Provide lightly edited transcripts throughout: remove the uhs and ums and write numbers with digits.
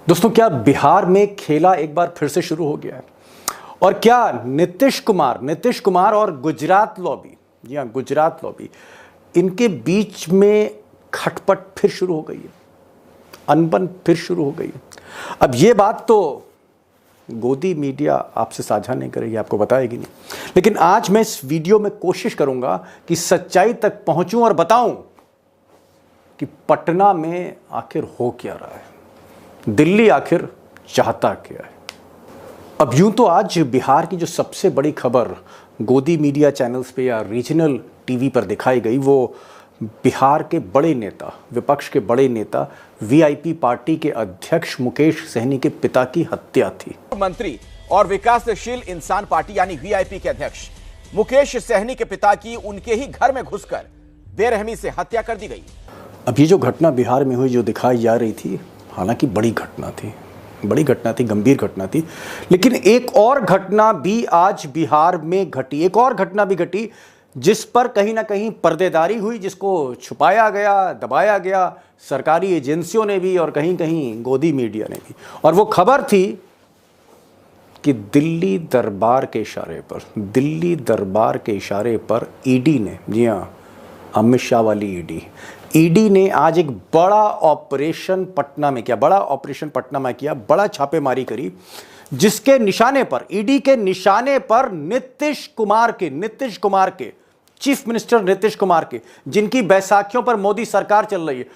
दोस्तों, क्या बिहार में खेला एक बार फिर से शुरू हो गया है? और क्या नीतीश कुमार और गुजरात लॉबी, जी हाँ गुजरात लॉबी, इनके बीच में खटपट फिर शुरू हो गई है, अनबन फिर शुरू हो गई है। अब ये बात तो गोदी मीडिया आपसे साझा नहीं करेगी, आपको बताएगी नहीं, लेकिन आज मैं इस वीडियो में कोशिश करूंगा कि सच्चाई तक पहुंचूं और बताऊं कि पटना में आखिर हो क्या रहा है, दिल्ली आखिर चाहता क्या है। अब यूं तो आज बिहार की जो सबसे बड़ी खबर गोदी मीडिया चैनल्स पे या रीजनल टीवी पर दिखाई गई, वो बिहार के बड़े नेता, विपक्ष के बड़े नेता, वीआईपी पार्टी के अध्यक्ष मुकेश सहनी के पिता की हत्या थी। मंत्री और विकासशील इंसान पार्टी यानी वीआईपी के अध्यक्ष मुकेश सहनी के पिता की उनके ही घर में घुसकर बेरहमी से हत्या कर दी गई। अब ये जो घटना बिहार में हुई, जो दिखाई जा रही थी, हालांकि बड़ी घटना थी, गंभीर घटना थी, लेकिन एक और घटना भी आज बिहार में घटी, एक और घटना भी घटी जिस पर कहीं ना कहीं पर्देदारी हुई, जिसको छुपाया गया, दबाया गया, सरकारी एजेंसियों ने भी और कहीं कहीं गोदी मीडिया ने भी। और वो खबर थी कि दिल्ली दरबार के इशारे पर ईडी ने, जी हाँ अमित शाह वाली ईडी ने आज एक बड़ा ऑपरेशन पटना में किया, बड़ा छापेमारी करी, जिसके निशाने पर, ईडी के निशाने पर नीतीश कुमार के चीफ मिनिस्टर नीतीश कुमार के, जिनकी बैसाखियों पर मोदी सरकार चल रही है,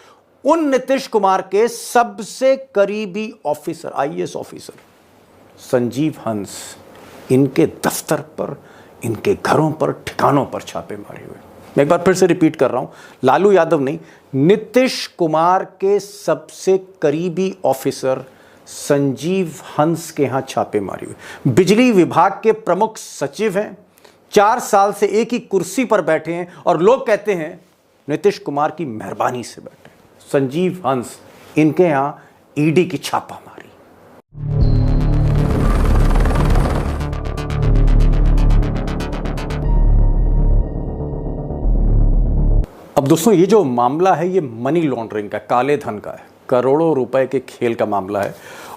उन नीतीश कुमार के सबसे करीबी officer, IAS officer Sanjeev Hans, इनके दफ्तर पर, इनके घरों पर, ठिकानों पर छापेमारी हुई। मैं एक बार फिर से रिपीट कर रहा हूं, लालू यादव नहीं, नीतीश कुमार के सबसे करीबी ऑफिसर संजीव हंस के यहां छापेमारी हुई। बिजली विभाग के प्रमुख सचिव हैं, 4 साल से एक ही कुर्सी पर बैठे हैं और लोग कहते हैं नीतीश कुमार की मेहरबानी से बैठे। संजीव हंस, इनके यहां ईडी की छापामारी। अब दोस्तों, ये जो मामला है, ये मनी लॉन्ड्रिंग का, काले धन का है, करोड़ों रुपए के खेल का मामला है।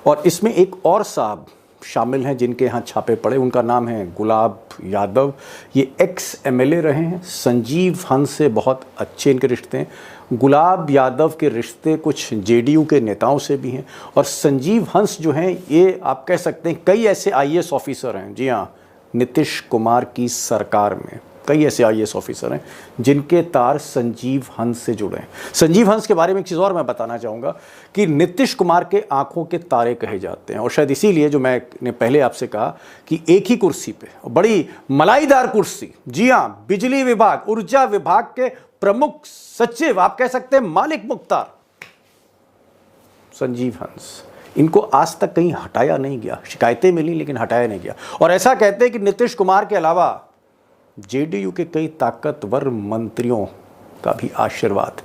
और इसमें एक और साहब शामिल हैं जिनके यहाँ छापे पड़े, उनका नाम है गुलाब यादव। ये एक्स एमएलए रहे हैं। संजीव हंस से बहुत अच्छे इनके रिश्ते हैं। गुलाब यादव के रिश्ते कुछ जेडीयू के नेताओं से भी हैं। और संजीव हंस जो हैं, ये आप कह सकते हैं कई ऐसे आईएएस ऑफिसर हैं, जी हाँ नीतीश कुमार की सरकार में कई ऐसे आईएएस ऑफिसर हैं जिनके तार संजीव हंस से जुड़े हैं। संजीव हंस के बारे में एक चीज़ और मैं बताना चाहूँगा कि नीतीश कुमार के आंखों के तारे कहे जाते हैं, और शायद इसीलिए जो मैंने पहले आपसे कहा कि एक ही कुर्सी पे, बड़ी मलाईदार कुर्सी, जी हाँ बिजली विभाग, ऊर्जा विभाग के प्रमुख सचिव, आप कह सकते हैं मालिक मुख्तार, संजीव हंस, इनको आज तक कहीं हटाया नहीं गया। शिकायतें मिली लेकिन हटाया नहीं गया। और ऐसा कहते हैं कि नीतीश कुमार के अलावा जेडीयू के कई ताकतवर मंत्रियों का भी आशीर्वाद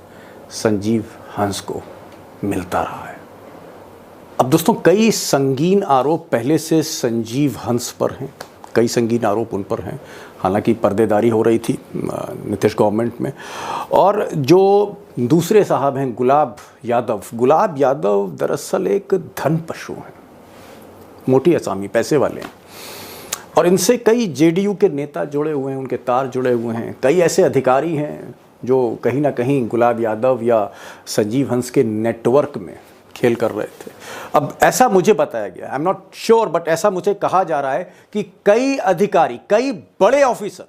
संजीव हंस को मिलता रहा है। अब दोस्तों, कई संगीन आरोप पहले से संजीव हंस पर हैं, कई संगीन आरोप उन पर हैं, हालांकि पर्देदारी हो रही थी नीतीश गवर्नमेंट में। और जो दूसरे साहब हैं गुलाब यादव दरअसल एक धन पशु हैं, मोटी असामी, पैसे वाले हैं। और इनसे कई जेडीयू के नेता जुड़े हुए हैं, उनके तार जुड़े हुए हैं। कई ऐसे अधिकारी हैं जो कहीं ना कहीं गुलाब यादव या संजीव हंस के नेटवर्क में खेल कर रहे थे। अब ऐसा मुझे बताया गया, I am not sure, but ऐसा मुझे कहा जा रहा है कि कई अधिकारी, कई बड़े ऑफिसर,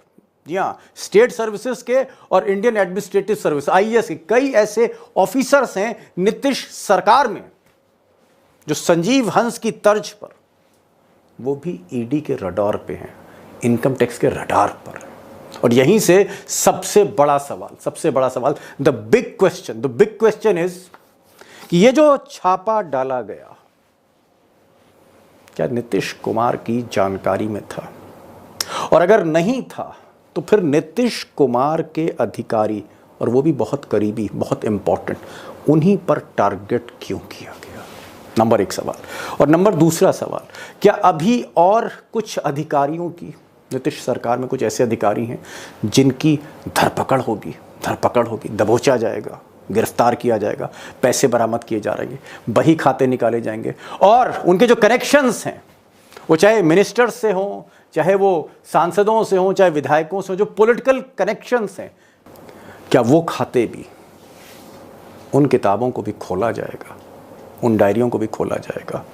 जी हाँ स्टेट सर्विसेज के और इंडियन एडमिनिस्ट्रेटिव सर्विस आईएएस के कई ऐसे ऑफिसर्स हैं नीतीश सरकार में जो संजीव हंस की तर्ज पर, वो भी ईडी के रडार पे हैं, इनकम टैक्स के रडार पर। और यहीं से सबसे बड़ा सवाल, द बिग क्वेश्चन इज कि ये जो छापा डाला गया, क्या नीतीश कुमार की जानकारी में था? और अगर नहीं था तो फिर नीतीश कुमार के अधिकारी, और वो भी बहुत करीबी, बहुत इंपॉर्टेंट, उन्हीं पर टारगेट क्यों किया गया? नंबर 1 सवाल। और नंबर दूसरा सवाल, क्या अभी और कुछ अधिकारियों की, नीतीश सरकार में कुछ ऐसे अधिकारी हैं जिनकी धरपकड़ होगी, दबोचा जाएगा, गिरफ्तार किया जाएगा, पैसे बरामद किए जा रहे हैं, बही खाते निकाले जाएंगे, और उनके जो कनेक्शंस हैं वो चाहे मिनिस्टर्स से हों, चाहे वो सांसदों से हों, चाहे विधायकों से हों, जो पॉलिटिकल कनेक्शंस हैं, क्या वो खाते भी, उन किताबों को भी खोला जाएगा, उन डायरियों को भी खोला जाएगा।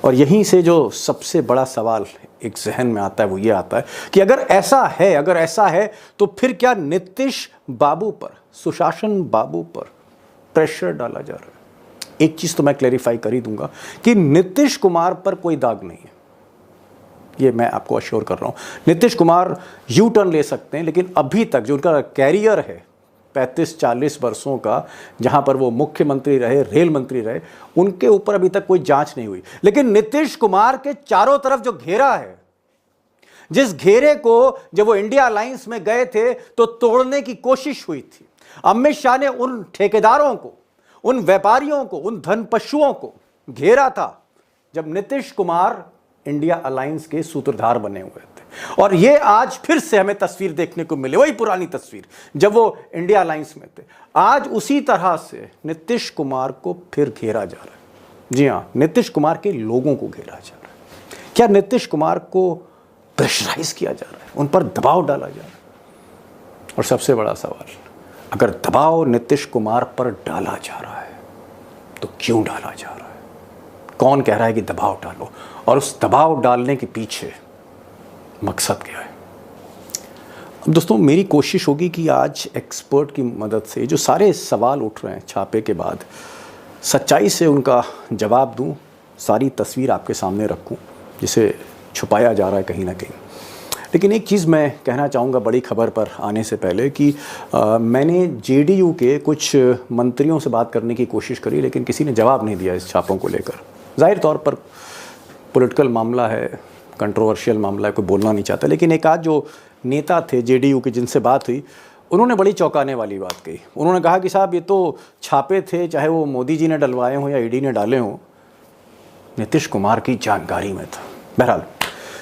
और यहीं से जो सबसे बड़ा सवाल एक जहन में आता है वो ये आता है कि अगर ऐसा है तो फिर क्या नीतीश बाबू पर, सुशासन बाबू पर प्रेशर डाला जा रहा है? एक चीज़ तो मैं क्लैरिफाई कर ही दूंगा कि नीतीश कुमार पर कोई दाग नहीं है, ये मैं आपको अश्योर कर रहा हूँ। नीतीश कुमार यू टर्न ले सकते हैं, लेकिन अभी तक जो उनका कैरियर है 35-40 वर्षों का, जहां पर वो मुख्यमंत्री रहे, रेल मंत्री रहे, उनके ऊपर अभी तक कोई जांच नहीं हुई। लेकिन नीतीश कुमार के चारों तरफ जो घेरा है, जिस घेरे को जब वो इंडिया अलायंस में गए थे तो तोड़ने की कोशिश हुई थी, अमित शाह ने उन ठेकेदारों को, उन व्यापारियों को, उन धनपशुओं को घेरा था जब नीतीश कुमार इंडिया अलायंस के सूत्रधार बने हुए थे। और ये आज फिर से हमें तस्वीर देखने को मिली, वही पुरानी तस्वीर जब वो इंडिया अलायंस में थे। आज उसी तरह से नीतीश कुमार को फिर घेरा जा रहा है। जी हाँ, नीतीश कुमार के लोगों को घेरा जा रहा है। क्या नीतीश कुमार को प्रेशराइज किया जा रहा है, उन पर दबाव डाला जा रहा है? और सबसे बड़ा सवाल, अगर दबाव नीतीश कुमार पर डाला जा रहा है तो क्यों डाला जा रहा है? कौन कह रहा है कि दबाव डालो, और उस दबाव डालने के पीछे मकसद क्या है? अब दोस्तों, मेरी कोशिश होगी कि आज एक्सपर्ट की मदद से जो सारे सवाल उठ रहे हैं छापे के बाद, सच्चाई से उनका जवाब दूं, सारी तस्वीर आपके सामने रखूं, जिसे छुपाया जा रहा है कहीं ना कहीं। लेकिन एक चीज़ मैं कहना चाहूँगा बड़ी खबर पर आने से पहले कि मैंने जेडीयू के कुछ मंत्रियों से बात करने की कोशिश करी, लेकिन किसी ने जवाब नहीं दिया इस छापों को लेकर। जाहिर तौर पर पॉलिटिकल मामला है, कंट्रोवर्शियल मामला है, कोई बोलना नहीं चाहता। लेकिन एक आध जो नेता थे जेडीयू के जिनसे बात हुई, उन्होंने बड़ी चौंकाने वाली बात कही। उन्होंने कहा कि साहब, ये तो छापे थे, चाहे वो मोदी जी ने डलवाए हों या ईडी ने डाले हों, नीतीश कुमार की जानकारी में था। बहरहाल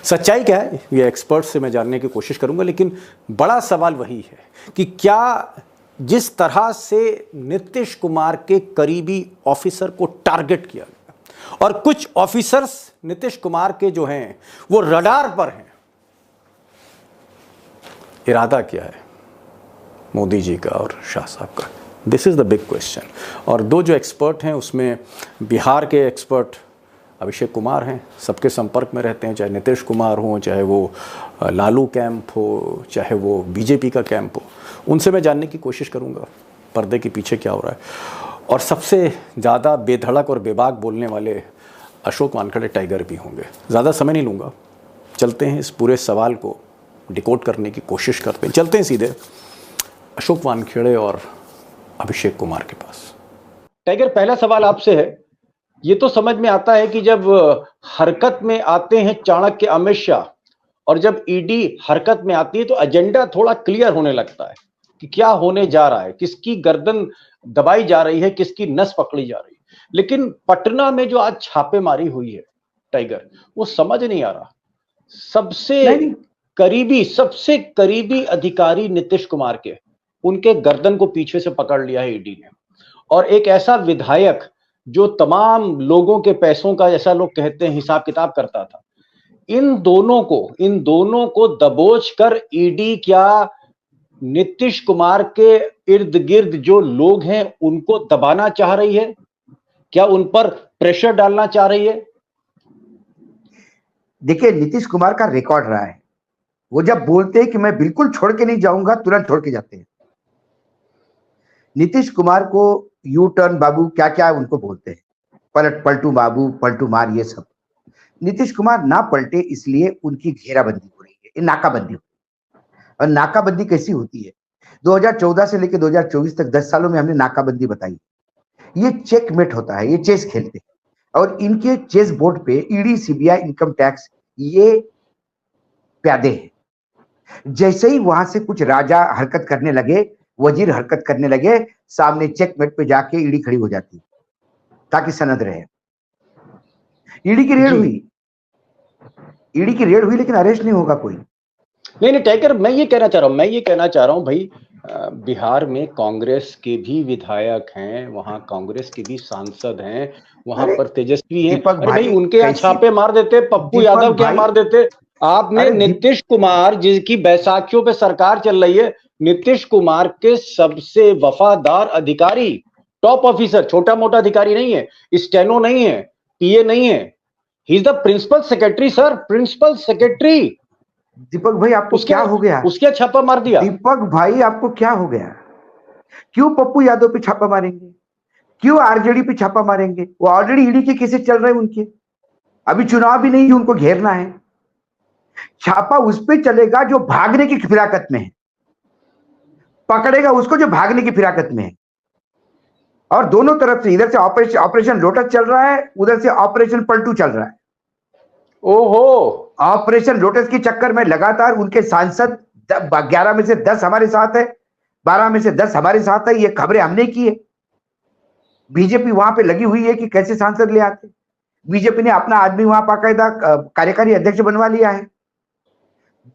सच्चाई क्या है ये एक्सपर्ट से मैं जानने की कोशिश करूंगा, लेकिन बड़ा सवाल वही है कि क्या जिस तरह से नीतीश कुमार के करीबी ऑफिसर को टारगेट किया गया, और कुछ ऑफिसर्स नीतीश कुमार के जो हैं वो रडार पर हैं, इरादा क्या है मोदी जी का और शाह साहब का? This is the big question. और दो जो एक्सपर्ट हैं उसमें बिहार के एक्सपर्ट अभिषेक कुमार हैं, सबके संपर्क में रहते हैं, चाहे नीतीश कुमार हो, चाहे वो लालू कैंप हो, चाहे वो बीजेपी का कैंप हो। उनसे मैं जानने की कोशिश करूंगा पर्दे के पीछे क्या हो रहा है। और सबसे ज़्यादा बेधड़क और बेबाक बोलने वाले अशोक वानखेड़े टाइगर भी होंगे। ज़्यादा समय नहीं लूँगा, चलते हैं इस पूरे सवाल को डिकोड करने की कोशिश करते हैं। चलते हैं सीधे अशोक वानखेड़े और अभिषेक कुमार के पास। टाइगर, पहला सवाल आपसे है। ये तो समझ में आता है कि जब हरकत में आते हैं चाणक्य अमित शाह, और जब ईडी हरकत में आती है तो एजेंडा थोड़ा क्लियर होने लगता है कि क्या होने जा रहा है, किसकी गर्दन दबाई जा रही है, किसकी नस पकड़ी जा रही है। लेकिन पटना में जो आज छापेमारी हुई है टाइगर, वो समझ नहीं आ रहा। सबसे करीबी अधिकारी नीतीश कुमार के, उनके गर्दन को पीछे से पकड़ लिया है ईडी ने, और एक ऐसा विधायक जो तमाम लोगों के पैसों का, जैसा लोग कहते हैं, हिसाब किताब करता था। इन दोनों को दबोच कर ईडी क्या नीतीश कुमार के इर्द गिर्द जो लोग हैं उनको दबाना चाह रही है? क्या उन पर प्रेशर डालना चाह रही है? देखिए, नीतीश कुमार का रिकॉर्ड रहा है, वो जब बोलते हैं कि मैं बिल्कुल छोड़ के नहीं जाऊंगा, तुरंत छोड़ के जाते हैं। नीतीश कुमार को यू टर्न बाबू क्या क्या उनको बोलते हैं, पलटू बाबू, पलटू मार, ये सब। नीतीश कुमार ना पलटे इसलिए उनकी घेराबंदी हो रही है, नाकाबंदी। और नाकाबंदी कैसी होती है? 2014 से लेकर 2024 तक 10 सालों में हमने नाकाबंदी बताई। ये चेकमेट होता है, ये चेस खेलते हैं, और इनके चेस बोर्ड पे ईडी, सीबीआई, इनकम टैक्स ये प्यादे हैं। जैसे ही वहां से कुछ राजा हरकत करने लगे, वजीर हरकत करने लगे, सामने चेकमेट पे जाके ईडी खड़ी हो जाती ताकि सनद रहे। ईडी की रेड हुई, लेकिन अरेस्ट नहीं होगा कोई। नहीं टाइगर, मैं ये कहना चाह रहा हूं भाई बिहार में कांग्रेस के भी विधायक हैं, वहां कांग्रेस के भी सांसद हैं, वहां अरे पर तेजस्वी हैं। दीपक अरे भाई, भाई उनके यहाँ कैसी, छापे मार देते, पप्पू यादव दीपक के यहाँ भाई, मार देते। आपने अरे नीतीश कुमार, जिसकी बैसाखियों पे सरकार चल रही है, नीतीश कुमार के सबसे वफादार अधिकारी, टॉप ऑफिसर, छोटा मोटा अधिकारी नहीं है, स्टेनो नहीं है, पीए नहीं है, he is the principal secretary sir, principal secretary. Deepak भाई आपको उसके क्या हो गया? उसके छापा मार दिया। दीपक भाई आपको क्या हो गया? क्यों पप्पू यादव पे छापा मारेंगे? क्यों आरजेडी पे छापा मारेंगे? वो ऑलरेडी ईडी के केसेस चल रहे हैं उनके, अभी चुनाव भी नहीं कि उनको घेरना है। छापा उस पे चलेगा जो भागने की फिराकत में है, पकड़ेगा उसको जो भागने की फिराकत में है। और दोनों तरफ से, इधर से ऑपरेशन लोटस चल रहा है, उधर से ऑपरेशन पलटू चल रहा है। ओहो, ऑपरेशन लोटस के चक्कर में लगातार उनके सांसद 11 में से 10 हमारे साथ है, 12 में से 10 हमारे साथ है, ये खबरें हमने की है। बीजेपी वहां पे लगी हुई है कि कैसे सांसद ले आते। बीजेपी ने अपना आदमी वहां बाकायदा कार्यकारी अध्यक्ष बनवा लिया है।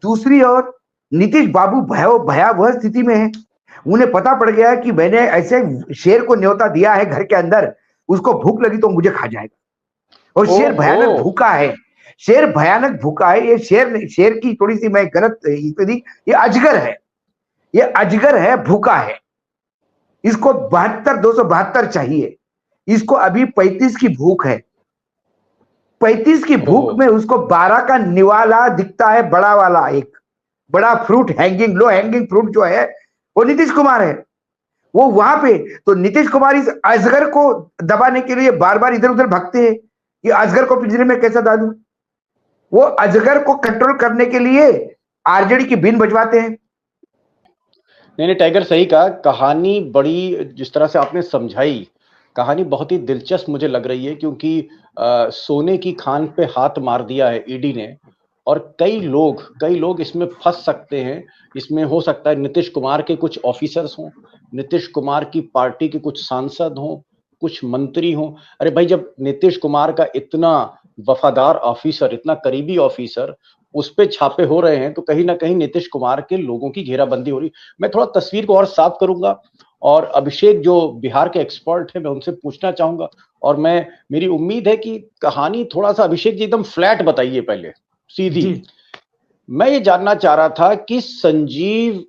दूसरी ओर नीतीश बाबू भयावह स्थिति में है। उन्हें पता पड़ गया है कि मैंने ऐसे शेर को न्योता दिया है घर के अंदर, उसको भूख लगी तो मुझे खा जाएगा। और शेर भयानक भूखा है, शेर भयानक भूखा है। ये शेर की थोड़ी सी मैं गलत दी, ये अजगर है, ये अजगर है, भूखा है। इसको 272 चाहिए, इसको अभी 35 की भूख है। 35 की भूख में उसको 12 का निवाला दिखता है, बड़ा वाला, एक बड़ा फ्रूट, लो हैंगिंग फ्रूट जो है वो नीतीश कुमार है। वो वहां पे तो नीतीश कुमार इस अजगर को दबाने के लिए बार बार इधर उधर भागते हैं कि अजगर को पिंजरे में कैसे डालूं। वो अजगर को कंट्रोल करने के लिए आरजेडी की बीन बजवाते हैं। नहीं, टाइगर सही कहा। कहानी बड़ी, जिस तरह से आपने समझाई, कहानी बहुत ही दिलचस्प मुझे लग रही है, क्योंकि सोने की खान पे हाथ मार दिया है ईडी ने, और कई लोग इसमें फंस सकते हैं। इसमें हो सकता है नीतीश कुमार के कुछ ऑफिसर्स हों, नीतीश कुमार की पार्टी के कुछ सांसद हों, कुछ मंत्री हों। अरे भाई, जब नीतीश कुमार का इतना वफादार ऑफिसर, इतना करीबी ऑफिसर, उस पे छापे हो रहे हैं, तो कहीं ना कहीं नीतीश कुमार के लोगों की घेराबंदी हो रही। मैं थोड़ा तस्वीर को और साफ करूंगा, और अभिषेक जो बिहार के एक्सपर्ट हैं, मैं उनसे पूछना चाहूंगा। और मेरी उम्मीद है कि कहानी थोड़ा सा, अभिषेक जी, एकदम फ्लैट बताइए, पहले सीधी। मैं ये जानना चाह रहा था कि संजीव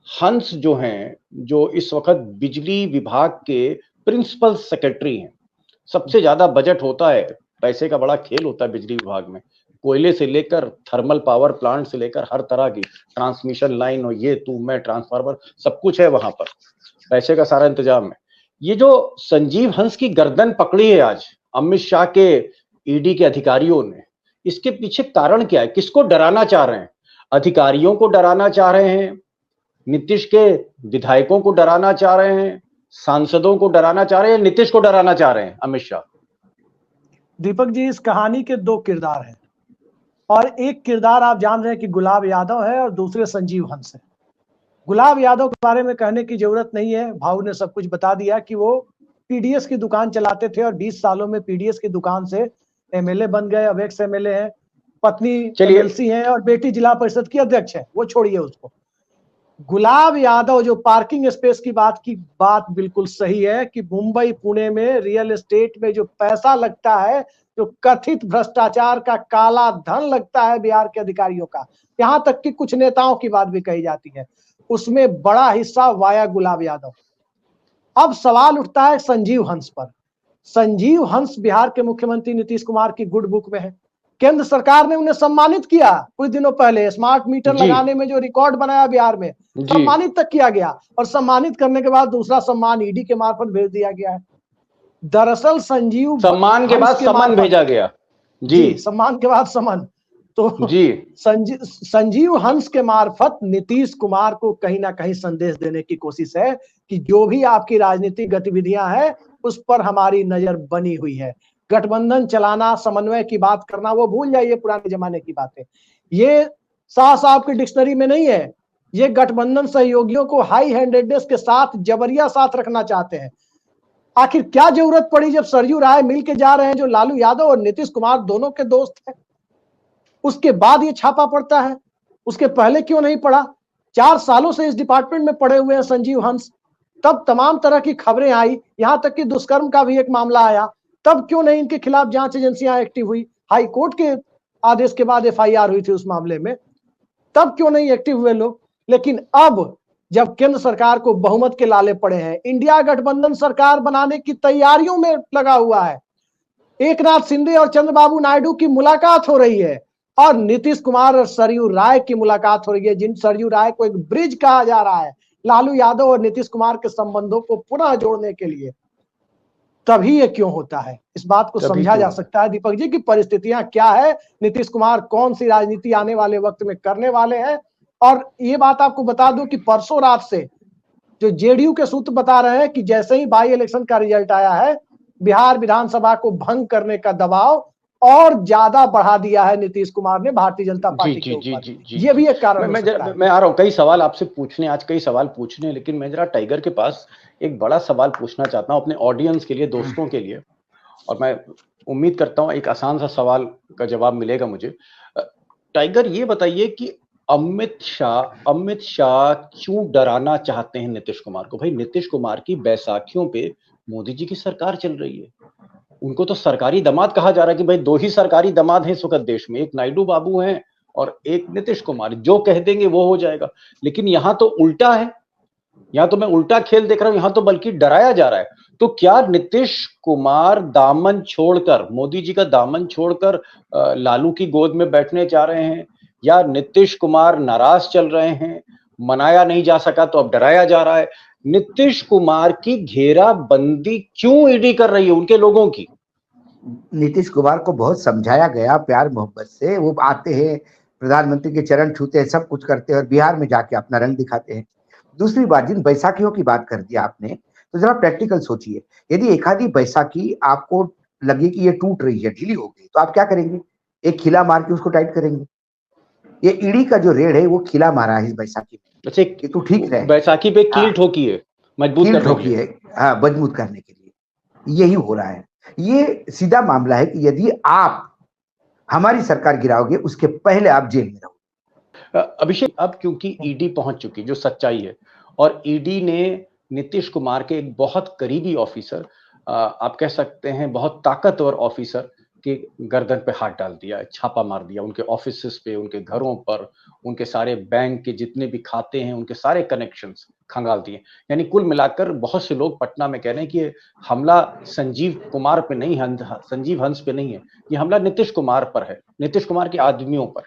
हंस जो हैं, जो इस वक्त बिजली विभाग के प्रिंसिपल सेक्रेटरी हैं, सबसे ज्यादा बजट होता है, पैसे का बड़ा खेल होता है बिजली विभाग में, कोयले से लेकर थर्मल पावर प्लांट से लेकर हर तरह की ट्रांसमिशन लाइन, और ये तू मैं ट्रांसफार्मर, सब कुछ है वहां पर, पैसे का सारा इंतजाम है। ये जो संजीव हंस की गर्दन पकड़ी है आज अमित शाह के ईडी के अधिकारियों ने, इसके पीछे कारण क्या है? किसको डराना चाह रहे हैं? अधिकारियों को डराना चाह रहे हैं, नीतीश के विधायकों को डराना चाह रहे हैं, सांसदों को डराना चाह रहे हैं, नीतीश को डराना चाह रहे हैं अमित शाह? दीपक जी, इस कहानी के दो किरदार हैं, और एक किरदार आप जान रहे हैं कि गुलाब यादव है, और दूसरे संजीव हंस है। गुलाब यादव के बारे में कहने की जरूरत नहीं है, भाऊ ने सब कुछ बता दिया कि वो पीडीएस की दुकान चलाते थे, और 20 सालों में पीडीएस की दुकान से एमएलए बन गए, अब एक्स एमएलए हैं, पत्नी एमएलसी हैं, और बेटी जिला परिषद की अध्यक्ष है। वो छोड़िए उसको। गुलाब यादव जो पार्किंग स्पेस की बात बिल्कुल सही है कि मुंबई पुणे में रियल एस्टेट में जो पैसा लगता है, जो कथित भ्रष्टाचार का काला धन लगता है बिहार के अधिकारियों का, यहां तक कि कुछ नेताओं की बात भी कही जाती है, उसमें बड़ा हिस्सा वाया गुलाब यादव। अब सवाल उठता है संजीव हंस पर। संजीव हंस बिहार के मुख्यमंत्री नीतीश कुमार की गुड बुक में है। केंद्र सरकार ने उन्हें सम्मानित किया कुछ दिनों पहले, स्मार्ट मीटर लगाने में जो रिकॉर्ड बनाया बिहार में, सम्मानित तक किया गया, और सम्मानित करने के बाद दूसरा सम्मान ईडी के मार्फत भेज दिया गया है। दरअसल संजीव सम्मान के बाद सम्मान भेजा गया। जी, सम्मान के बाद सम्मान। तो जी, संजीव हंस के मार्फत नीतीश कुमार को कहीं ना कहीं संदेश देने की कोशिश है कि जो भी आपकी राजनीतिक गतिविधियां हैं उस पर हमारी नजर बनी हुई है। गठबंधन चलाना, समन्वय की बात करना, वो भूल जाइए पुराने जमाने की बातें। ये साहब की डिक्शनरी में नहीं है। ये गठबंधन सहयोगियों को हाई हैंडेडनेस के साथ, जबरिया साथ रखना चाहते हैं। आखिर क्या जरूरत पड़ी जब सरयू राय मिल के जा रहे हैं, जो लालू यादव और नीतीश कुमार दोनों के दोस्त हैं, उसके बाद ये छापा पड़ता है? उसके पहले क्यों नहीं पड़ा? 4 सालों से इस डिपार्टमेंट में पड़े हुए हैं संजीव हंस, तब तमाम तरह की खबरें आई, यहां तक कि दुष्कर्म का भी एक मामला आया, तब क्यों नहीं इनके खिलाफ जांच एजेंसियां एक्टिव हुई? हाई कोर्ट के आदेश के बाद एफआईआर हुई थी उस मामले में, तब क्यों नहीं एक्टिव हुए लोग? लेकिन अब जब केंद्र सरकार को बहुमत के लाले पड़े हैं, इंडिया गठबंधन सरकार बनाने की तैयारियों में लगा हुआ है, एकनाथ शिंदे और चंद्रबाबू नायडू की मुलाकात हो रही है और नीतीश कुमार और सरयू राय की मुलाकात हो रही है, जिन सरयू राय को एक ब्रिज कहा जा रहा है लालू यादव और नीतीश कुमार के संबंधों को पुनः जोड़ने के लिए, तभी ये क्यों होता है? इस बात को समझा जा सकता है दीपक जी की परिस्थितियां क्या है, नीतीश कुमार कौन सी राजनीति आने वाले वक्त में करने वाले हैं। और ये बात आपको बता दूं कि परसों रात से जो जेडीयू के सूत्र बता रहे हैं कि जैसे ही बाई इलेक्शन का रिजल्ट आया है, बिहार विधानसभा को भंग करने का दबाव और ज्यादा बढ़ा दिया है नीतीश कुमार ने भारतीय जनता पार्टी के ऊपर। ये भी एक कारण मैं आ रहा हूँ कई सवाल आपसे पूछने, आज कई सवाल पूछने, लेकिन मैं जरा टाइगर के पास एक बड़ा सवाल पूछना चाहता हूँ अपने ऑडियंस के लिए, दोस्तों के लिए, और मैं उम्मीद करता हूँ एक आसान सा सवाल का जवाब मिलेगा मुझे। टाइगर, ये बताइए कि अमित शाह क्यों डराना चाहते हैं नीतीश कुमार को? भाई नीतीश कुमार की बैसाखियों पे मोदी जी की सरकार चल रही है, उनको तो सरकारी दामाद कहा जा रहा है कि भाई 2 ही सरकारी दामाद हैं इस वक्त देश में, एक नायडू बाबू हैं और एक नीतीश कुमार, जो कह देंगे वो हो जाएगा। लेकिन यहाँ तो उल्टा है, यहाँ तो मैं उल्टा खेल देख रहा हूँ, यहाँ तो बल्कि डराया जा रहा है। तो क्या नीतीश कुमार दामन छोड़कर, मोदी जी का दामन छोड़कर लालू की गोद में बैठने जा रहे हैं, या नीतीश कुमार नाराज चल रहे हैं, मनाया नहीं जा सका तो अब डराया जा रहा है? नीतीश कुमार की घेराबंदी क्यों ईडी कर रही है उनके लोगों की? नीतीश कुमार को बहुत समझाया गया प्यार मोहब्बत से, वो आते हैं प्रधानमंत्री के चरण छूते हैं, सब कुछ करते हैं और बिहार में जाके अपना रंग दिखाते हैं। दूसरी बात, जिन बैसाखियों की बात कर दी आपने, तो जरा प्रैक्टिकल सोचिए, यदि एक आधी बैसाखी आपको लगे कि ये टूट रही है, ढीली हो गई, तो आप क्या करेंगे? एक खिला मार के उसको टाइट करेंगे। ये ईडी का जो रेड है वो खिला मारा है इस बैसाखी में। अच्छा, ये तो ठीक है, बैसाखी पे कील ठोकी है, मजबूत करने है, हाँ, मजबूत करने के लिए यही हो रहा है। ये सीधा मामला है कि यदि आप हमारी सरकार गिराओगे उसके पहले आप जेल में रहोगे। अभिषेक, अब क्योंकि ईडी पहुंच चुकी, जो सच्चाई है, और ईडी ने नीतीश कुमार के एक बहुत करीबी ऑफिसर, आप कह सकते हैं बहुत ताकतवर ऑफिसर के गर्दन पे हाथ डाल दिया, छापा मार दिया उनके ऑफिसेस पे, उनके घरों पर, उनके सारे बैंक के जितने भी खाते हैं, उनके सारे कनेक्शंस खंगाल दिए। यानी कुल मिलाकर बहुत से लोग पटना में कह रहे हैं कि हमला संजीव कुमार पे नहीं, संजीव हंस पे नहीं है, ये हमला नीतीश कुमार पर है, नीतीश कुमार के आदमियों पर।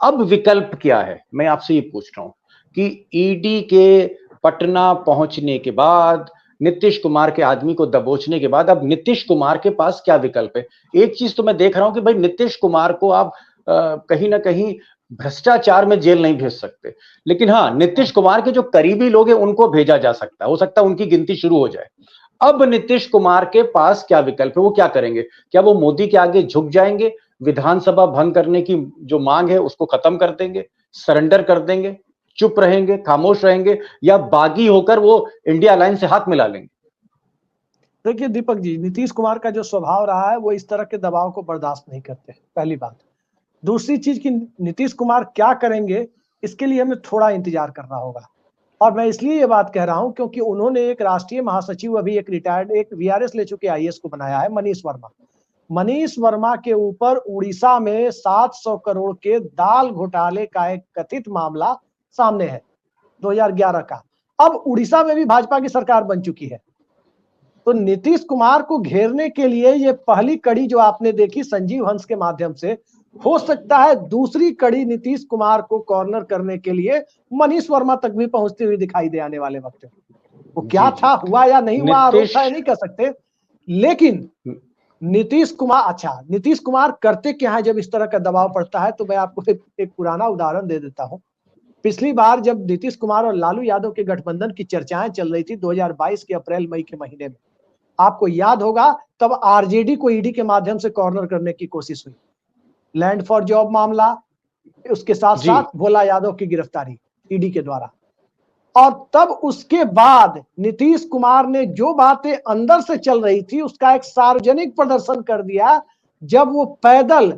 अब विकल्प क्या है, मैं आपसे ये पूछ रहा हूं कि ईडी के पटना पहुंचने के बाद, नीतीश कुमार के आदमी को दबोचने के बाद, अब नीतीश कुमार के पास क्या विकल्प है? एक चीज तो मैं देख रहा हूं कि भाई नीतीश कुमार को आप कहीं ना कहीं भ्रष्टाचार में जेल नहीं भेज सकते, लेकिन हाँ, नीतीश कुमार के जो करीबी लोग हैं उनको भेजा जा सकता है, हो सकता है उनकी गिनती शुरू हो जाए। अब नीतीश कुमार के पास क्या विकल्प है, वो क्या करेंगे? क्या वो मोदी के आगे झुक जाएंगे, विधानसभा भंग करने की जो मांग है उसको खत्म कर देंगे, सरेंडर कर देंगे, चुप रहेंगे, खामोश रहेंगे, या बागी होकर वो इंडिया अलायंस से हाथ मिला लेंगे? देखिए दीपक जी, नीतीश कुमार का जो स्वभाव रहा है वो इस तरह के दबाव को बर्दाश्त नहीं करते, पहली बात। दूसरी चीज कि नीतीश कुमार क्या करेंगे इसके लिए हमें थोड़ा इंतजार करना होगा, और मैं इसलिए ये बात कह रहा हूं क्योंकि उन्होंने एक राष्ट्रीय महासचिव, अभी एक रिटायर्ड, एक वीआरएस ले चुके आईएएस को बनाया है, मनीष वर्मा। मनीष वर्मा के ऊपर उड़ीसा में 700 करोड़ के दाल घोटाले का एक कथित मामला सामने है 2011 का। अब उड़ीसा में भी भाजपा की सरकार बन चुकी है, तो नीतीश कुमार को घेरने के लिए ये पहली कड़ी जो आपने देखी संजीव हंस के माध्यम से, हो सकता है दूसरी कड़ी नीतीश कुमार को कॉर्नर करने के लिए मनीष वर्मा तक भी पहुंचती हुई दिखाई दे आने वाले वक्त में। वो क्या था, हुआ या नहीं हुआ, आरोप था नहीं कर सकते, लेकिन नीतीश कुमार, अच्छा नीतीश कुमार करते क्या है जब इस तरह का दबाव पड़ता है? तो मैं आपको एक पुराना उदाहरण दे देता हूं। पिछली बार जब नीतीश कुमार और लालू यादव के गठबंधन की चर्चाएं चल रही थी 2022 के अप्रैल मई के महीने में, आपको याद होगा, तब आरजेडी को ईडी के माध्यम से कॉर्नर करने की कोशिश हुई। लैंड फॉर जॉब मामला, उसके साथ साथ भोला यादव की गिरफ्तारी ईडी के द्वारा, और तब उसके बाद नीतीश कुमार ने जो बातें अंदर से चल रही थी उसका एक सार्वजनिक प्रदर्शन कर दिया, जब वो पैदल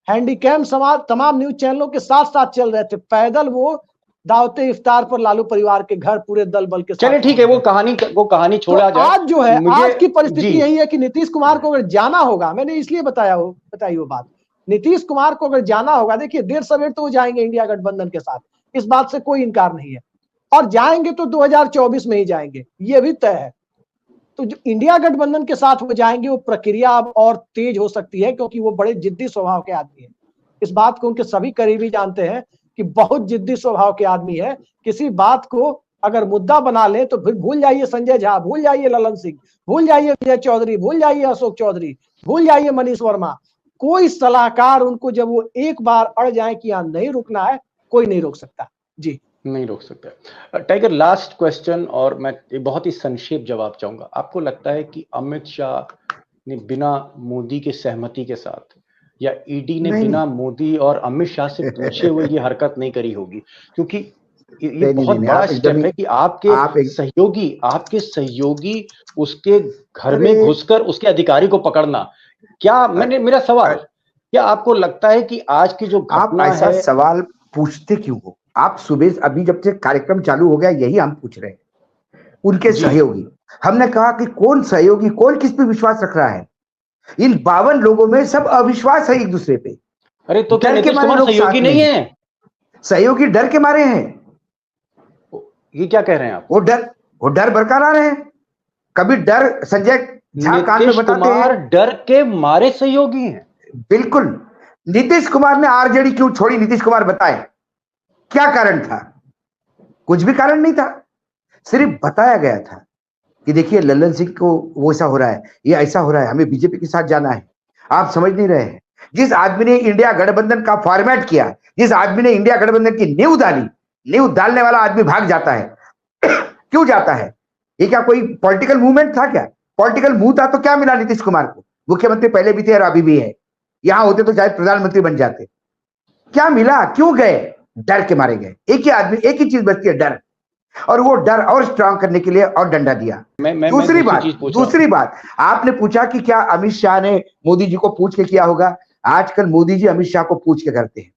हैंडीकैम समाज तमाम न्यूज चैनलों के साथ साथ चल रहे थे, पैदल वो दावते इफ्तार पर लालू परिवार के घर पूरे दल बल के साथ। चलिए ठीक है, वो कहानी छोड़ा तो जाए। आज जो है, आज की परिस्थिति यही है कि नीतीश कुमार को अगर जाना होगा, मैंने इसलिए बताई वो बात, नीतीश कुमार को अगर जाना होगा, देखिए देर सवेर तो वो जाएंगे इंडिया गठबंधन के साथ, इस बात से कोई इनकार नहीं है, और जाएंगे तो 2024 में ही जाएंगे, ये भी तय है। तो जो इंडिया गठबंधन के साथ वो जाएंगे, वो प्रक्रिया अब और तेज हो सकती है, क्योंकि वो बड़े जिद्दी स्वभाव के आदमी है। इस बात को उनके सभी करीबी जानते हैं कि बहुत जिद्दी स्वभाव के आदमी है। किसी बात को अगर मुद्दा बना ले तो फिर भूल जाइए संजय झा, भूल जाइए ललन सिंह, भूल जाइए विजय चौधरी, भूल जाइए अशोक चौधरी, भूल जाइए मनीष वर्मा। कोई सलाहकार उनको जब वो एक बार अड़ जाए कि यहाँ नहीं रुकना है, कोई नहीं रोक सकता। जी नहीं रोक सकता। टाइगर, लास्ट क्वेश्चन, और मैं बहुत ही संक्षेप जवाब चाहूंगा। आपको लगता है कि अमित शाह ने बिना मोदी के सहमति के साथ, या ईडी ने बिना मोदी और अमित शाह से पूछे हुए ये हरकत नहीं करी होगी? क्योंकि ये बहुत बड़ा स्टेप है कि आपके सहयोगी उसके घर में घुसकर उसके अधिकारी को पकड़ना। क्या मेरा सवाल, क्या आपको लगता है कि आज की जो घटना है, आप ऐसा सवाल पूछते क्यों हो? आप सुबह अभी जब से कार्यक्रम चालू हो गया यही हम पूछ रहे हैं। उनके सहयोगी, हमने कहा कि कौन सहयोगी, कौन किस पे विश्वास रख रहा है? इन 52 लोगों में सब अविश्वास है एक दूसरे पे। अरे तो क्या नीतीश कुमार सहयोगी नहीं है? सहयोगी डर के मारे हैं। ये क्या कह रहे हैं आप? वो डर बरकरार है। कभी डर संजय झा कान में बताते हैं, डर के मारे सहयोगी हैं। बिल्कुल। नीतीश कुमार ने आरजेडी क्यों छोड़ी? नीतीश कुमार बताए क्या कारण था? कुछ भी कारण नहीं था, सिर्फ बताया गया था कि देखिए लल्लन सिंह को वो ऐसा हो रहा है, ये ऐसा हो रहा है, हमें बीजेपी के साथ जाना है। आप समझ नहीं रहे हैं। जिस आदमी ने इंडिया गठबंधन का फॉर्मेट किया, जिस आदमी ने इंडिया गठबंधन की नींव डाली, नींव डालने वाला आदमी भाग जाता है। क्यों जाता है? ये क्या कोई पॉलिटिकल मूवमेंट था? क्या पॉलिटिकल मूव था तो क्या मिला नीतीश कुमार को? मुख्यमंत्री पहले भी थे और अभी भी है। यहां होते तो शायद प्रधानमंत्री बन जाते। क्या मिला? क्यों गए? डर के मारे गए। एक ही आदमी, एक ही चीज बचती है, डर। और वो डर और स्ट्रांग करने के लिए और डंडा दिया। दूसरी बात आपने पूछा कि क्या अमित शाह ने मोदी जी को पूछ के किया होगा? आजकल मोदी जी अमित शाह को पूछ के करते हैं।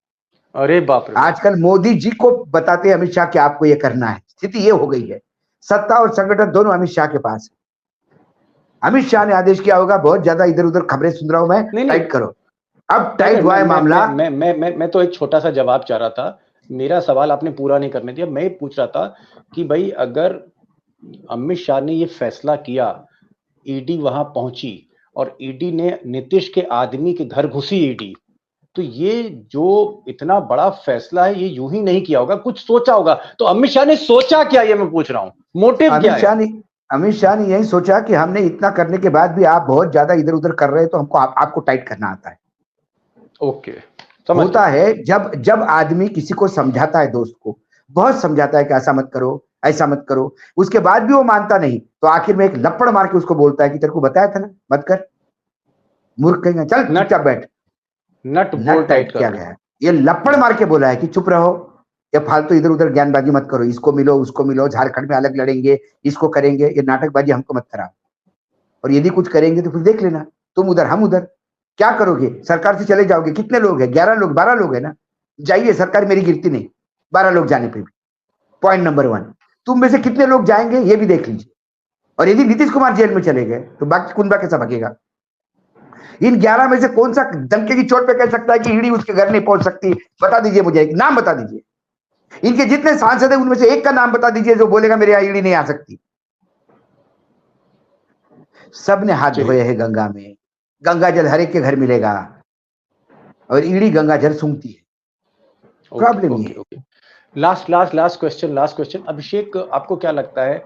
अरे बाप रे, आजकल मोदी जी को बताते हैं अमित शाह कि आपको ये करना है। स्थिति ये हो गई है, सत्ता और संगठन दोनों अमित शाह के पास है। अमित शाह ने आदेश किया होगा, बहुत ज्यादा इधर उधर खबरें सुन रहा हूं मैं, टाइट करो। अब टाइट हुआ है मामला। मैं तो एक छोटा सा जवाब चाह रहा था। मेरा सवाल आपने पूरा नहीं करने दिया। मैं पूछ रहा था कि भाई अगर अमित शाह ने ये फैसला किया, ईडी वहां पहुंची और ईडी ने नीतीश के आदमी के घर घुसी ईडी, तो ये जो इतना बड़ा फैसला है ये यूं ही नहीं किया होगा, कुछ सोचा होगा। तो अमित शाह ने सोचा क्या, ये मैं पूछ रहा हूं, मोटिव क्या है? अमित शाह ने यही सोचा कि हमने इतना करने के बाद भी आप बहुत ज्यादा इधर उधर कर रहे हैं, तो हमको आपको टाइट करना आता है। ओके, होता है जब आदमी किसी को समझाता है, दोस्त को बहुत समझाता है कि ऐसा मत करो, ऐसा मत करो, उसके बाद भी वो मानता नहीं, तो आखिर में एक लपड़ मार के उसको बोलता है कि तेरे को बताया था ना, मत कर, मूर्ख कहेंगे, चल चुपचाप बैठ। नट बोल्ट टाइट किया गया है। ये लपड़ मार के बोला है कि चुप रहो, ये फालतू इधर उधर ज्ञानबाजी मत करो, इसको मिलो उसको मिलो, झारखंड में अलग लड़ेंगे, इसको करेंगे, ये नाटकबाजी हमको मत कराओ। और यदि कुछ करेंगे तो फिर देख लेना, तुम उधर हम उधर। क्या करोगे? सरकार से चले जाओगे। कितने लोग हैं? 11 लोग 12 लोग है ना। जाइए, सरकार मेरी गिरती नहीं, 12 लोग जाने पे भी। पॉइंट नंबर 1, तुम में से कितने लोग जाएंगे ये भी देख लीजिए। और यदि नीतीश कुमार जेल में चले गए तो बाकी कुंबा कैसा भगेगा? इन 11 में से कौन सा धमके की चोट पे कह सकता है कि ईडी उसके घर नहीं पहुंच सकती? बता दीजिए मुझे, एक नाम बता दीजिए। इनके जितने सांसद है उनमें से एक का नाम बता दीजिए जो बोलेगा मेरे यहाँ ईडी नहीं आ सकती। सबने हाथ धोए हैं गंगा में, गंगा जल हर एक के घर मिलेगा, और ईडी गंगा जल सूंघती है। प्रॉब्लम ये है। लास्ट क्वेश्चन अभिषेक, आपको क्या लगता है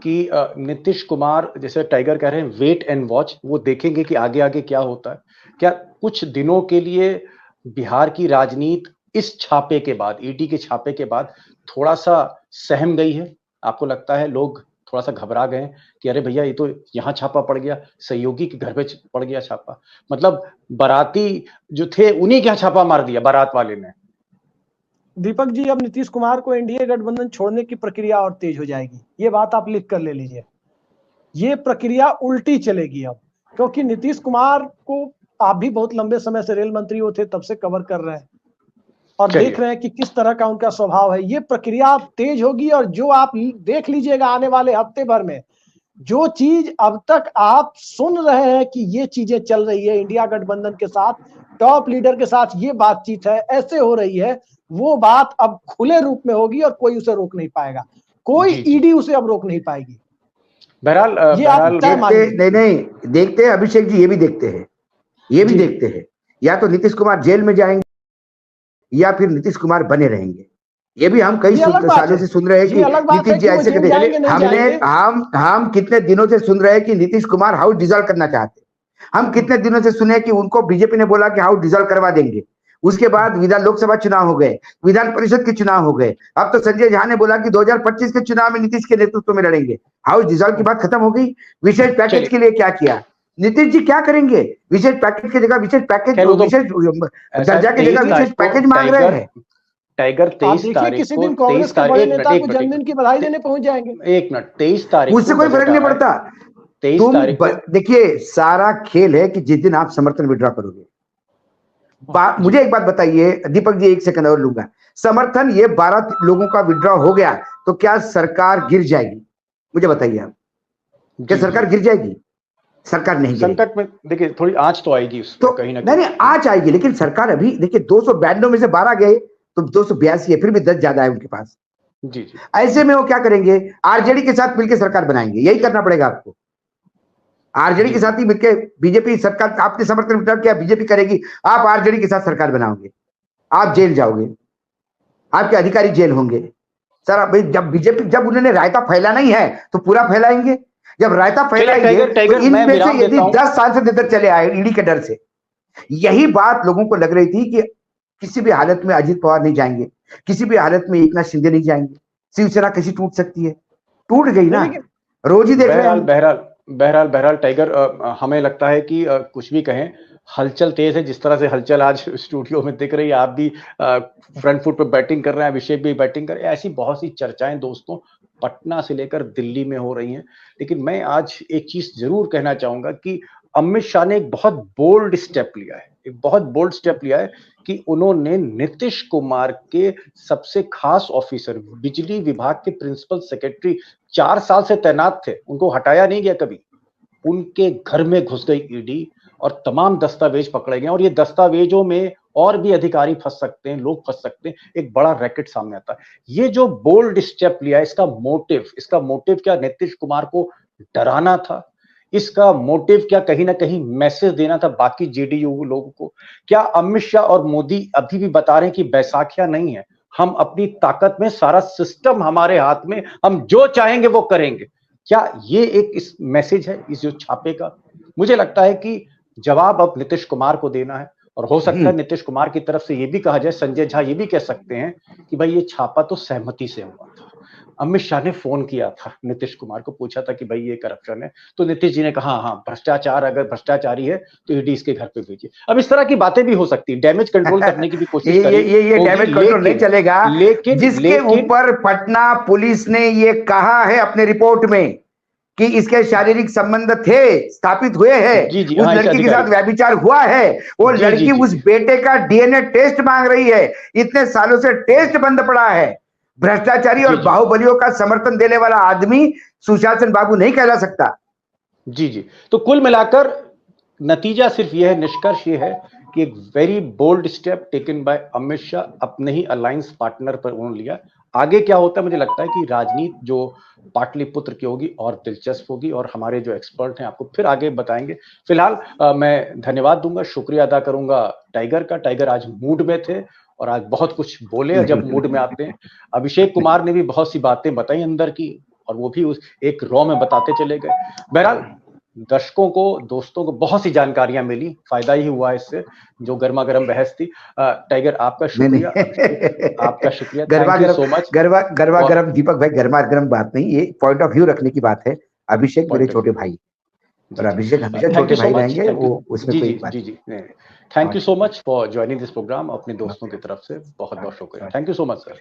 कि नीतीश कुमार, जैसे टाइगर कह रहे हैं, वेट एंड वॉच, वो देखेंगे कि आगे आगे क्या होता है? क्या कुछ दिनों के लिए बिहार की राजनीति इस छापे के बाद, ईडी के छापे के बाद थोड़ा सा सहम गई है? आपको लगता है लोग थोड़ा सा घबरा गए कि अरे भैया ये तो यहाँ छापा पड़ गया, सहयोगी के घर पे पड़ गया छापा, मतलब बाराती जो थे उन्हीं के यहाँ छापा मार दिया बारात वाले ने? दीपक जी, अब नीतीश कुमार को एनडीए गठबंधन छोड़ने की प्रक्रिया और तेज हो जाएगी, ये बात आप लिख कर ले लीजिए। ये प्रक्रिया उल्टी चलेगी अब, क्योंकि नीतीश कुमार को आप भी बहुत लंबे समय से रेल मंत्री वो थे तब से कवर कर रहे हैं, और देख रहे हैं कि किस तरह का उनका स्वभाव है। ये प्रक्रिया तेज होगी और जो आप देख लीजिएगा आने वाले हफ्ते भर में, जो चीज अब तक आप सुन रहे हैं कि ये चीजें चल रही है इंडिया गठबंधन के साथ, टॉप लीडर के साथ ये बातचीत है, ऐसे हो रही है, वो बात अब खुले रूप में होगी और कोई उसे रोक नहीं पाएगा, कोई ईडी उसे अब रोक नहीं पाएगी। बहरहाल ये आप नहीं देखते हैं अभिषेक जी, ये भी देखते हैं, ये भी देखते हैं, या तो नीतीश कुमार जेल में जाएंगे या फिर नीतीश कुमार बने रहेंगे। ये भी हम कई सालों से सुन रहे हैं कि नीतीश जी ऐसे कहते, हम कितने दिनों से सुन रहे हैं कि नीतीश कुमार हाउस डिसॉल्व करना चाहते हैं। हम कितने दिनों से सुने कि उनको बीजेपी ने बोला कि हाउस डिसॉल्व करवा देंगे। उसके बाद लोकसभा चुनाव हो गए, विधान परिषद के चुनाव हो गए, अब तो संजय झा ने बोला कि 2025 के चुनाव में नीतीश के नेतृत्व में लड़ेंगे। हाउस डिसॉल्व की बात खत्म हो गई। विशेष पैकेज के लिए क्या किया नीतीश जी, क्या करेंगे? विशेष पैकेज की जगह विशेष पैकेज, विशेष दर्जा की जगह विशेष पैकेज मांग रहे हैं। टाइगर 23 तारीख किसी दिन कांग्रेस के बड़े नेता को जन्मदिन की बधाई देने पहुंच जाएंगे। 23 तारीख उससे कोई फर्क नहीं पड़ता। 23 तारीख देखिए, सारा खेल है कि जिस दिन आप समर्थन विड्रॉ करोगे। मुझे एक बात बताइए दीपक जी, एक सेकंड और लूंगा। समर्थन ये 12 लोगों का विड्रॉ हो गया तो क्या सरकार गिर जाएगी? मुझे बताइए आप, क्या सरकार गिर जाएगी? सरकार नहीं गिरेगी। संकट में देखिए थोड़ी आंच तो आएगी उसमें, तो कहीं ना नहीं आंच आएगी, लेकिन सरकार अभी देखिए 292 में से 12 गए तो 282 है, फिर भी 10 ज्यादा है उनके पास। जी। ऐसे में वो क्या करेंगे? आरजेडी के साथ मिलकर सरकार बनाएंगे। यही करना पड़ेगा आपको। आरजेडी के साथ ही मिलकर बीजेपी सरकार, आपके समर्थन विड्रॉ किया बीजेपी करेगी, आप आरजेडी के साथ सरकार बनाओगे, आप जेल जाओगे, आपके अधिकारी जेल होंगे। सर भाई, जब बीजेपी, जब उन्होंने रायता फैलाना ही है तो पूरा फैलाएंगे। जब रायता फैलाएंगे तो इनमें से यदि 10 साल से निधर चले आए ईडी के डर से, यही बात लोगों को लग रही थी कि किसी भी हालत में अजित पवार नहीं जाएंगे, किसी भी हालत में एकनाथ शिंदे नहीं जाएंगे, शिवसेना कैसी टूट सकती है? टूट गई ना, रोज ही देख रहे हैं। बहरहाल टाइगर, हमें लगता है कि कुछ भी कहें, हलचल तेज है। जिस तरह से हलचल आज स्टूडियो में दिख रही है, आप भी फ्रंट फुट पे बैटिंग कर रहे हैं, अभिषेक भी बैटिंग कर रहे हैं, ऐसी बहुत सी चर्चाएं दोस्तों पटना से लेकर दिल्ली में हो रही हैं। लेकिन मैं आज एक चीज जरूर कहना चाहूंगा कि अमित शाह ने एक बहुत बोल्ड स्टेप लिया है, एक बहुत बोल्ड स्टेप लिया है कि उन्होंने नीतीश कुमार के सबसे खास ऑफिसर, बिजली विभाग के प्रिंसिपल सेक्रेटरी 4 साल से तैनात थे, उनको हटाया नहीं गया कभी, उनके घर में घुस गई ईडी और तमाम दस्तावेज पकड़े गए। और ये दस्तावेजों में और भी अधिकारी फंस सकते हैं, लोग फंस सकते हैं, एक बड़ा रैकेट सामने आता है। ये जो बोल्ड स्टेप लिया, इसका मोटिव क्या? नीतीश कुमार को डराना था? इसका मोटिव क्या कहीं ना कहीं मैसेज देना था बाकी जेडीयू लोगों को? क्या अमित शाह और मोदी अभी भी बता रहे हैं कि बैसाखियां नहीं है, हम अपनी ताकत में, सारा सिस्टम हमारे हाथ में, हम जो चाहेंगे वो करेंगे? क्या ये एक इस मैसेज है इस जो छापे का? मुझे लगता है कि जवाब अब नीतीश कुमार को देना है। और हो सकता है नीतीश कुमार की तरफ से ये भी कहा जाए, संजय झा ये भी कह सकते हैं कि भाई ये छापा तो सहमति से हुआ था। अमित शाह ने फोन किया था नीतीश कुमार को, पूछा था कि भाई ये करप्शन है, तो नीतीश जी ने कहा हाँ भ्रष्टाचार, अगर भ्रष्टाचारी है तो ईडी इसके घर पे भेजिए। अब इस तरह की बातें भी हो सकती है, डैमेज कंट्रोल करने की भी कोशिश करें। ये डैमेज कंट्रोल नहीं चलेगा, लेकिन जिसके ऊपर पटना पुलिस ने ये कहा है अपने रिपोर्ट में कि इसके शारीरिक संबंध थे, स्थापित हुए हैं, उस लड़की के साथ व्यभिचार हुआ है, वो लड़की उस बेटे का डीएनए टेस्ट मांग रही है, इतने सालों से टेस्ट बंद पड़ा है। भ्रष्टाचारी और बाहुबलियों का समर्थन देने वाला आदमी सुशासन बाबू नहीं कहला सकता। जी। तो कुल मिलाकर नतीजा सिर्फ यह है, निष्कर्ष यह है कि एक very bold step taken by Amit Shah, अपने ही अलायंस पार्टनर पर उन्होंने लिया। आगे क्या होता है मुझे लगता है कि राजनीति जो पाटलिपुत्र की होगी और दिलचस्प होगी, और हमारे जो एक्सपर्ट हैं आपको फिर आगे बताएंगे। फिलहाल मैं धन्यवाद दूंगा, शुक्रिया अदा करूंगा टाइगर का। टाइगर आज मूड में थे और आज बहुत कुछ बोले जब मूड में आते हैं। अभिषेक कुमार ने भी बहुत सी बातें बताई अंदर की, और वो भी उस एक रॉ में बताते चले गए। बहरहाल दर्शकों को, दोस्तों को बहुत सी जानकारियां मिली, फायदा ही हुआ इससे, जो गर्मा गर्म बहस थी। टाइगर आपका शुक्रिया, आपका शुक्रिया, थैंक यू सो मच। गर्मा गर्म दीपक भाई, गर्मा गर्म बात नहीं, ये पॉइंट ऑफ व्यू रखने की बात है। अभिषेक मेरे छोटे भाई, और अभिषेक हमेशा छोटे भाई रहेंगे, वो उसमें कोई बात। जी thank you so much for joining this programme. अपने दोस्तों की तरफ से बहुत बहुत शुक्रिया, thank you so much sir.